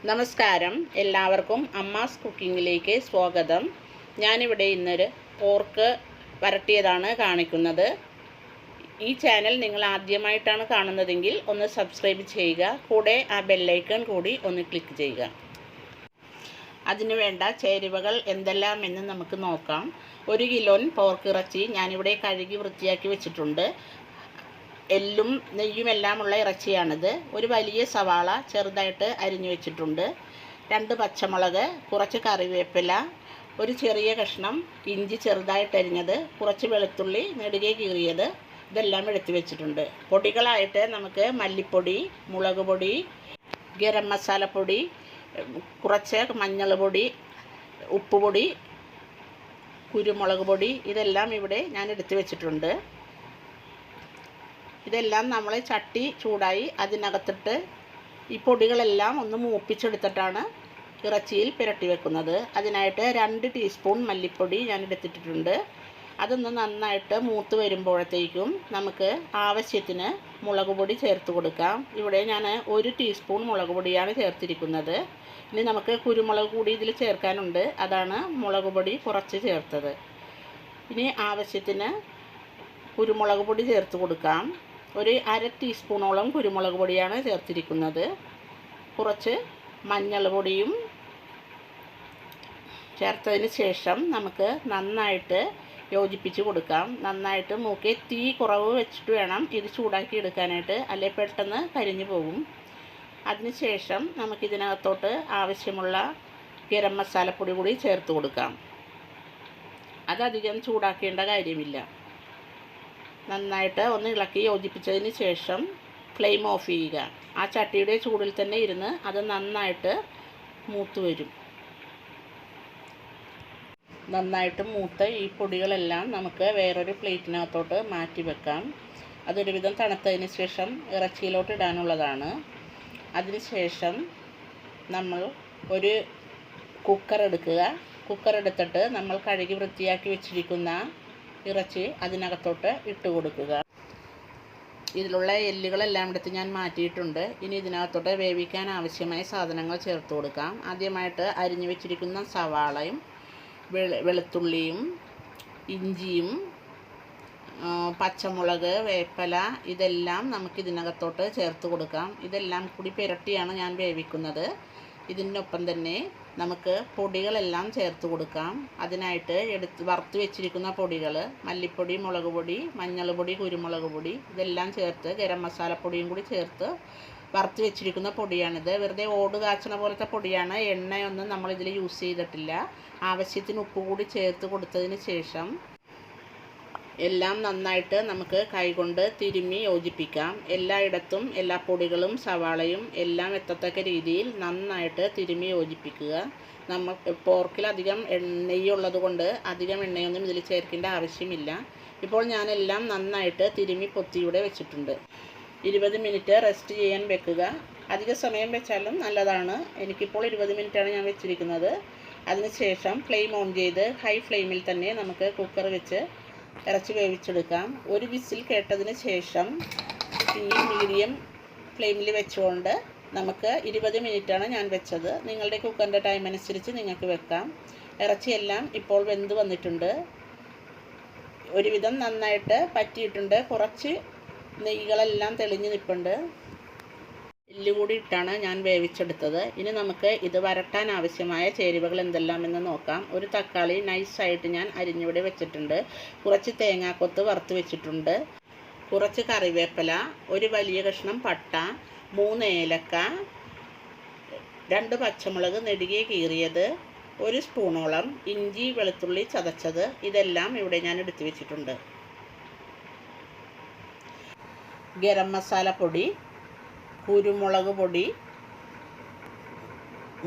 നമസ്കാരം, എല്ലാവർക്കും അമ്മാസ് കുക്കിങ്ങിലേക്ക് സ്വാഗതം. ഞാനിവിടെ ഇന്നൊരു പോർക്ക് വരട്ടിയതാണ് കാണിക്കുന്നത്. ഈ ചാനൽ നിങ്ങൾ ആദ്യമായിട്ടാണ് കാണുന്നതെങ്കിൽ ഒന്ന് സബ്സ്ക്രൈബ് ചെയ്യുക, കൂടെ ആ ബെല്ലൈക്കൺ കൂടി ഒന്ന് ക്ലിക്ക് ചെയ്യുക. അതിന് വേണ്ട ചേരുവകൾ എന്തെല്ലാമെന്ന് നമുക്ക് നോക്കാം. 1 കിലോ പോർക്ക് ഇറച്ചി ഞാനിവിടെ കഴുകി വൃത്തിയാക്കി വെച്ചിട്ടുണ്ട്. എല്ലും നെയ്യുമെല്ലാമുള്ള ഇറച്ചിയാണിത്. ഒരു വലിയ സവാള ചെറുതായിട്ട് അരിഞ്ഞു വെച്ചിട്ടുണ്ട്. 2 പച്ചമുളക്, കുറച്ച് കറിവേപ്പില, ഒരു ചെറിയ കഷ്ണം ഇഞ്ചി ചെറുതായിട്ട് അരിഞ്ഞത്, കുറച്ച് വെളുത്തുള്ളി നെടുകെ കീറിയത്, ഇതെല്ലാം എടുത്തു വെച്ചിട്ടുണ്ട്. പൊടികളായിട്ട് നമുക്ക് മല്ലിപ്പൊടി, മുളക് പൊടി, ഗരം മസാലപ്പൊടി, കുറച്ച് മഞ്ഞൾ പൊടി, ഉപ്പുപൊടി, കുരുമുളക് പൊടി, ഇതെല്ലാം ഇവിടെ ഞാൻ എടുത്തു വെച്ചിട്ടുണ്ട്. ഇതെല്ലാം നമ്മൾ ചട്ടി ചൂടായി അതിനകത്തിട്ട് ഈ പൊടികളെല്ലാം ഒന്ന് മൂപ്പിച്ചെടുത്തിട്ടാണ് ഇറച്ചിയിൽ പുരട്ടി വെക്കുന്നത്. അതിനായിട്ട് 2 ടീസ്പൂൺ മല്ലിപ്പൊടി ഞാൻ എടുത്തിട്ടുണ്ട്. അതൊന്ന് നന്നായിട്ട് മൂത്ത് വരുമ്പോഴത്തേക്കും നമുക്ക് ആവശ്യത്തിന് മുളക് പൊടി ചേർത്ത് കൊടുക്കാം. ഇവിടെ ഞാൻ 1 ടീസ്പൂൺ മുളക് പൊടിയാണ് ചേർത്തിരിക്കുന്നത്. ഇനി നമുക്ക് കുരുമുളക് കൂടി ഇതിൽ ചേർക്കാനുണ്ട്, അതാണ് മുളക് പൊടി കുറച്ച് ചേർത്തത്. ഇനി ആവശ്യത്തിന് കുരുമുളക് പൊടി ചേർത്ത് കൊടുക്കാം. ഒരു 1/2 ടീസ്പൂണോളം കുരുമുളക് പൊടിയാണ് ചേർത്തിരിക്കുന്നത്. കുറച്ച് മഞ്ഞൾ പൊടിയും ചേർത്തതിന് ശേഷം നമുക്ക് നന്നായിട്ട് യോജിപ്പിച്ച് കൊടുക്കാം. നന്നായിട്ട് മൂക്കി തീ കുറവ് വെച്ചിട്ട് വേണം ഇത് ചൂടാക്കി എടുക്കാനായിട്ട്, അല്ലെ പെട്ടെന്ന് കരിഞ്ഞു പോകും. അതിനുശേഷം നമുക്കിതിനകത്തോട്ട് ആവശ്യമുള്ള ഗരം മസാലപ്പൊടി കൂടി ചേർത്ത് കൊടുക്കാം. അതധികം ചൂടാക്കേണ്ട കാര്യമില്ല. നന്നായിട്ട് ഒന്ന് ഇളക്കി യോജിപ്പിച്ചതിന് ശേഷം ഫ്ലെയിം ഓഫ് ചെയ്യുക. ആ ചട്ടിയുടെ ചൂടിൽ തന്നെ ഇരുന്ന് അത് നന്നായിട്ട് മൂത്ത് വരും. നന്നായിട്ട് മൂത്ത ഈ പൊടികളെല്ലാം നമുക്ക് വേറൊരു പ്ലേറ്റിനകത്തോട്ട് മാറ്റി വെക്കാം. അതൊരുവിധം തണുത്തതിന് ശേഷം ഇറച്ചിയിലോട്ട് ഇടാനുള്ളതാണ്. അതിനുശേഷം നമ്മൾ ഒരു കുക്കർ എടുക്കുക. കുക്കർ എടുത്തിട്ട് നമ്മൾ കഴുകി വൃത്തിയാക്കി വെച്ചിരിക്കുന്ന ഇറച്ചി അതിനകത്തോട്ട് ഇട്ട് കൊടുക്കുക. ഇതിലുള്ള എല്ലുകളെല്ലാം എടുത്ത് ഞാൻ മാറ്റിയിട്ടുണ്ട്. ഇനി ഇതിനകത്തോട്ട് വേവിക്കാൻ ആവശ്യമായ സാധനങ്ങൾ ചേർത്ത് കൊടുക്കാം. ആദ്യമായിട്ട് അരിഞ്ഞു വെച്ചിരിക്കുന്ന സവാളയും വെളുത്തുള്ളിയും ഇഞ്ചിയും പച്ചമുളക്, വേപ്പില, ഇതെല്ലാം നമുക്കിതിനകത്തോട്ട് ചേർത്ത് കൊടുക്കാം. ഇതെല്ലാം കൂടി പുരട്ടിയാണ് ഞാൻ വേവിക്കുന്നത്. ഇതിനൊപ്പം തന്നെ നമുക്ക് പൊടികളെല്ലാം ചേർത്ത് കൊടുക്കാം. അതിനായിട്ട് വറുത്ത് വെച്ചിരിക്കുന്ന പൊടികൾ മല്ലിപ്പൊടി, മുളക് പൊടി, മഞ്ഞൾ പൊടി, കുരുമുളക് പൊടി, ഇതെല്ലാം ചേർത്ത് ഗരം മസാലപ്പൊടിയും കൂടി ചേർത്ത് വറുത്ത് വെച്ചിരിക്കുന്ന പൊടിയാണിത്. വെറുതെ ഓട് കാച്ചണ പോലത്തെ പൊടിയാണ്. എണ്ണയൊന്നും നമ്മളിതിൽ യൂസ് ചെയ്തിട്ടില്ല. ആവശ്യത്തിന് ഉപ്പ് കൂടി ചേർത്ത് കൊടുത്തതിന് ശേഷം എല്ലാം നന്നായിട്ട് നമുക്ക് കൈകൊണ്ട് തിരുമ്മി യോജിപ്പിക്കാം. എല്ലായിടത്തും എല്ലാ പൊടികളും സവാളയും എല്ലാം എത്തത്തക്ക രീതിയിൽ നന്നായിട്ട് തിരുമ്മി യോജിപ്പിക്കുക. നമ്മൾ പോർക്കിൽ അധികം നെയ്യുള്ളത് കൊണ്ട് അധികം എണ്ണയൊന്നും ഇതിൽ ചേർക്കേണ്ട ആവശ്യമില്ല. ഇപ്പോൾ ഞാനെല്ലാം നന്നായിട്ട് തിരുമ്മി പൊത്തിയൂടെ വെച്ചിട്ടുണ്ട്. 20 മിനിറ്റ് റെസ്റ്റ് ചെയ്യാൻ വെക്കുക. അധിക സമയം വെച്ചാലും നല്ലതാണ്. എനിക്കിപ്പോൾ 20 മിനിറ്റാണ് ഞാൻ വെച്ചിരിക്കുന്നത്. അതിനുശേഷം ഫ്ലെയിം ഓൺ ചെയ്ത് ഹൈ ഫ്ലെയിമിൽ തന്നെ നമുക്ക് കുക്കർ വെച്ച് ഇറച്ചി വേവിച്ചെടുക്കാം. ഒരു വിസിൽ കേട്ടതിന് ശേഷം തീ മീഡിയം ഫ്ലെയിമിൽ വെച്ചുകൊണ്ട് നമുക്ക് 20 മിനിറ്റാണ് ഞാൻ വെച്ചത്. നിങ്ങളുടെ കുക്കറിൻ്റെ ടൈം അനുസരിച്ച് നിങ്ങൾക്ക് വെക്കാം. ഇറച്ചിയെല്ലാം ഇപ്പോൾ വെന്ത് വന്നിട്ടുണ്ട്. ഒരുവിധം നന്നായിട്ട് പറ്റിയിട്ടുണ്ട്. കുറച്ച് നെയ്കളെല്ലാം തെളിഞ്ഞ് നിൽപ്പുണ്ട്. എല്ലുകൂടി ഇട്ടാണ് ഞാൻ വേവിച്ചെടുത്തത്. ഇനി നമുക്ക് ഇത് വരട്ടാൻ ആവശ്യമായ ചേരുവകൾ എന്തെല്ലാമെന്ന് നോക്കാം. ഒരു തക്കാളി നൈസായിട്ട് ഞാൻ അരിഞ്ഞിവിടെ വെച്ചിട്ടുണ്ട്. കുറച്ച് തേങ്ങാക്കൊത്ത് വറുത്ത് വെച്ചിട്ടുണ്ട്. കുറച്ച് കറിവേപ്പില, ഒരു വലിയ കഷ്ണം പട്ട, 3 ഏലക്ക, 2 പച്ചമുളക് നെടുകെ കീറിയത്, 1 സ്പൂണോളം ഇഞ്ചി വെളുത്തുള്ളി ചതച്ചത്, ഇതെല്ലാം ഇവിടെ ഞാൻ എടുത്തു വെച്ചിട്ടുണ്ട്. ഗരം മസാലപ്പൊടി, കുരുമുളക് പൊടി,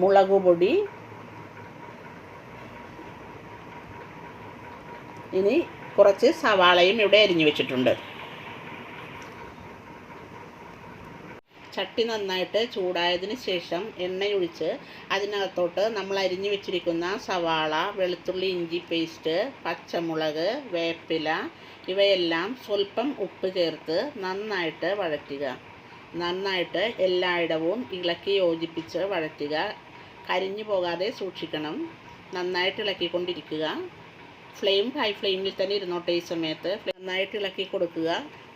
മുളക് പൊടി, ഇനി കുറച്ച് സവാളയും ഇവിടെ അരിഞ്ഞു വെച്ചിട്ടുണ്ട്. ചട്ടി നന്നായിട്ട് ചൂടായതിന് ശേഷം എണ്ണയൊഴിച്ച് അതിനകത്തോട്ട് നമ്മൾ അരിഞ്ഞു വെച്ചിരിക്കുന്ന സവാള, വെളുത്തുള്ളി, ഇഞ്ചി പേസ്റ്റ്, പച്ചമുളക്, വേപ്പില, ഇവയെല്ലാം സ്വല്പം ഉപ്പ് ചേർത്ത് നന്നായിട്ട് വഴറ്റുക. നന്നായിട്ട് എല്ലായിടവും ഇളക്കി യോജിപ്പിച്ച് വഴറ്റുക. കരിഞ്ഞു പോകാതെ സൂക്ഷിക്കണം. നന്നായിട്ട് ഇളക്കിക്കൊണ്ടിരിക്കുക. ഫ്ലെയിം ഹൈ ഫ്ലെയിമിൽ തന്നെ ഇരുന്നോട്ടെ. ഈ സമയത്ത് നന്നായിട്ട് ഇളക്കി കൊടുക്കുക.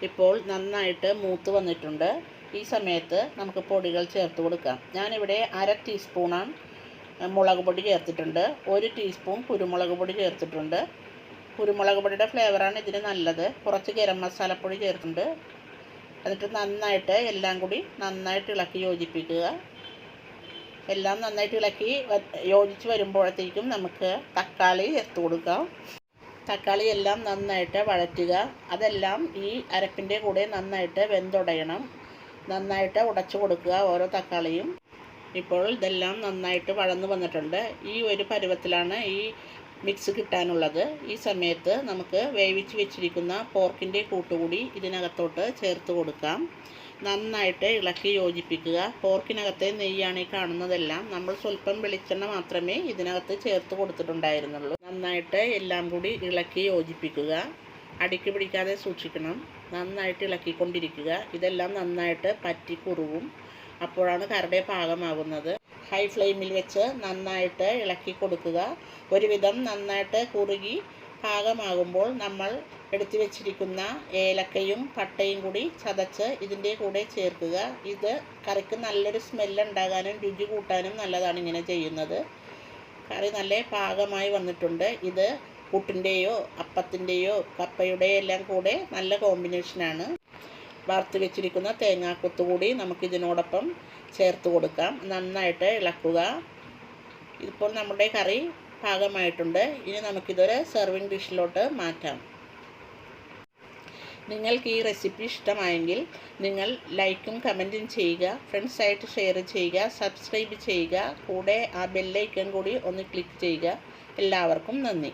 ഇപ്പോൾ നന്നായിട്ട് മൂത്ത് വന്നിട്ടുണ്ട്. ഈ സമയത്ത് നമുക്ക് പൊടികൾ ചേർത്ത് കൊടുക്കാം. ഞാനിവിടെ 1/2 ടീസ്പൂണാണ് മുളക് പൊടി ചേർത്തിട്ടുണ്ട്. 1 ടീസ്പൂൺ കുരുമുളക് പൊടി ചേർത്തിട്ടുണ്ട്. കുരുമുളക് പൊടിയുടെ ഫ്ലേവറാണ് ഇതിന് നല്ലത്. കുറച്ച് ഗരം മസാലപ്പൊടി ചേർത്തിട്ടുണ്ട്. എന്നിട്ട് നന്നായിട്ട് എല്ലാം കൂടി നന്നായിട്ട് ഇളക്കി യോജിപ്പിക്കുക. എല്ലാം നന്നായിട്ട് ഇളക്കി യോജിച്ച് വരുമ്പോഴത്തേക്കും നമുക്ക് തക്കാളി ചേർത്ത് കൊടുക്കാം. തക്കാളി എല്ലാം നന്നായിട്ട് വഴറ്റുക. അതെല്ലാം ഈ അരപ്പിൻ്റെ കൂടെ നന്നായിട്ട് വെന്തുടയണം. നന്നായിട്ട് ഉടച്ചു കൊടുക്കുക ഓരോ തക്കാളിയും. ഇപ്പോൾ ഇതെല്ലാം നന്നായിട്ട് വഴന്നു വന്നിട്ടുണ്ട്. ഈ ഒരു പരുവത്തിലാണ് ഈ മിക്സ് കിട്ടാനുള്ളത്. ഈ സമയത്ത് നമുക്ക് വേവിച്ച് വെച്ചിരിക്കുന്ന പോർക്കിൻ്റെ കൂട്ടുകൂടി ഇതിനകത്തോട്ട് ചേർത്ത് കൊടുക്കാം. നന്നായിട്ട് ഇളക്കി യോജിപ്പിക്കുക. പോർക്കിനകത്തെ നെയ്യാണ് ഈ കാണുന്നതെല്ലാം. നമ്മൾ സ്വല്പം വെളിച്ചെണ്ണ മാത്രമേ ഇതിനകത്ത് ചേർത്ത് കൊടുത്തിട്ടുണ്ടായിരുന്നുള്ളൂ. നന്നായിട്ട് എല്ലാം കൂടി ഇളക്കി യോജിപ്പിക്കുക. അടിക്ക് പിടിക്കാതെ സൂക്ഷിക്കണം. നന്നായിട്ട് ഇളക്കിക്കൊണ്ടിരിക്കുക. ഇതെല്ലാം നന്നായിട്ട് പറ്റി കുറുവും. അപ്പോഴാണ് കറിയുടെ പാകമാകുന്നത്. ഹൈ ഫ്ലെയിമിൽ വെച്ച് നന്നായിട്ട് ഇളക്കി കൊടുക്കുക. ഒരുവിധം നന്നായിട്ട് കുറുകി പാകമാകുമ്പോൾ നമ്മൾ എടുത്തു വെച്ചിരിക്കുന്ന ഏലക്കയും പട്ടയും കൂടി ചതച്ച് ഇതിൻ്റെ കൂടെ ചേർക്കുക. ഇത് കറിക്ക് നല്ലൊരു സ്മെല്ല് ഉണ്ടാകാനും രുചി കൂട്ടാനും നല്ലതാണ് ഇങ്ങനെ ചെയ്യുന്നത്. കറി നല്ല പാകമായി വന്നിട്ടുണ്ട്. ഇത് പുട്ടിൻ്റെയോ അപ്പത്തിൻ്റെയോ കപ്പയുടെയോ എല്ലാം കൂടെ നല്ല കോമ്പിനേഷനാണ്. വറുത്ത് വെച്ചിരിക്കുന്ന തേങ്ങാക്കൊത്ത് കൂടി നമുക്കിതിനോടൊപ്പം ചേർത്ത് കൊടുക്കാം. നന്നായിട്ട് ഇളക്കുക. ഇപ്പോൾ നമ്മുടെ കറി പാകമായിട്ടുണ്ട്. ഇനി നമുക്കിതൊരു സെർവിങ് ഡിഷിലോട്ട് മാറ്റാം. നിങ്ങൾക്ക് ഈ റെസിപ്പി ഇഷ്ടമായെങ്കിൽ നിങ്ങൾ ലൈക്കും കമൻറ്റും ചെയ്യുക. ഫ്രണ്ട്സായിട്ട് ഷെയർ ചെയ്യുക. സബ്സ്ക്രൈബ് ചെയ്യുക. കൂടെ ആ ബെല്ലൈക്കൺ കൂടി ഒന്ന് ക്ലിക്ക് ചെയ്യുക. എല്ലാവർക്കും നന്ദി.